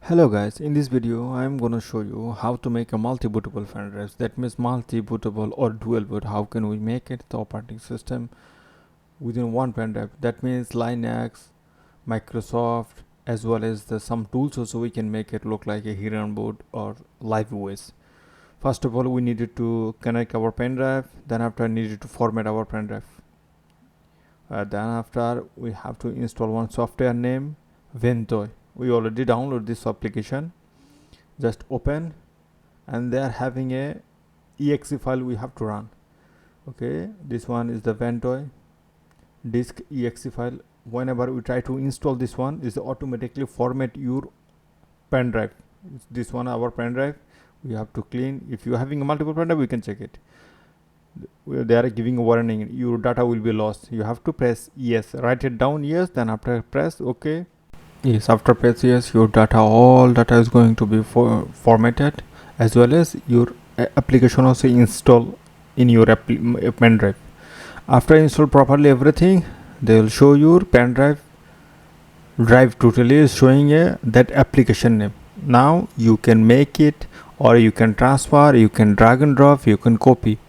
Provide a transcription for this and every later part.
Hello guys, in this video I am gonna show you how to make a multi-bootable fan drive. That means multi-bootable or dual boot. How can we make it the operating system within one pen drive? That means Linux, Microsoft, as well as some tools also we can make it look like a hidden boot or live OS. First of all, we needed to connect our pen drive. Then after, needed to format our pen drive. Then after, we have to install one software named Ventoy. We already download this application. Just open, and they are having a exe file we have to run. Okay, this one is the Ventoy disk exe file. Whenever we try to install this one, is automatically format your pen drive. This one our pen drive. We have to clean. If you are having a multiple pen drive, we can check it. They are giving a warning, your data will be lost. You have to press yes, write it down yes, then after press OK. Yes, after press yes, your data, all data is going to be formatted, as well as your application also install in your pen drive. After install properly everything, they will show your pen drive totally is showing that application name. Now you can make it, or you can transfer, you can drag and drop, you can copy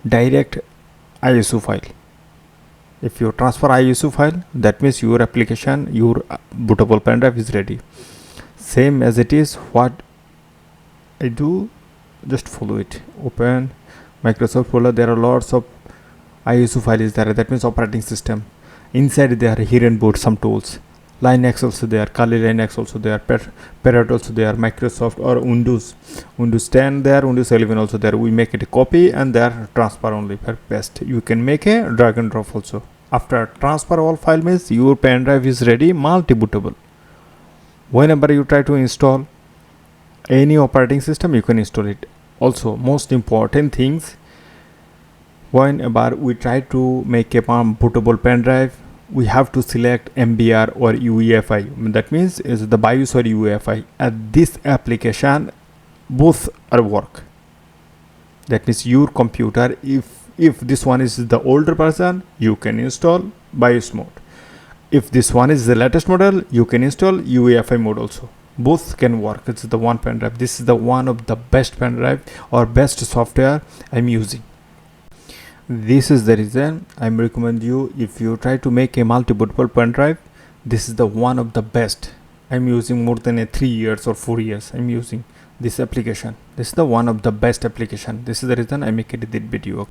direct ISO file. If you transfer ISO file, that means your application, your bootable pen drive is ready. Same as it is what I do, just follow it. Open Microsoft folder. There are lots of ISO files there. That means operating system. Inside there are hidden boot, some tools. Linux also there, Kali Linux also there, Barnatt also there, Microsoft or Windows 10 there, Windows 11 also there. We make it a copy and there transfer only for best. You can make a drag and drop also. After transfer all file means your pen drive is ready, multi-bootable. Whenever you try to install any operating system, you can install it. Also, most important things, whenever we try to make a bootable pen drive, we have to select MBR or UEFI. That means is the BIOS or UEFI. At this application, both are work. That means your computer, if this one is the older version, you can install BIOS mode. If this one is the latest model, you can install UEFI mode also. Both can work. It's the one pen drive. This is the one of the best pen drive or best software I'm using. This is the reason I'm recommend you, if you try to make a multi-bootable pen drive, this is the one of the best. I'm using more than 3 years or 4 years. I'm using this application. This is the one of the best application. This is the reason I make it this video.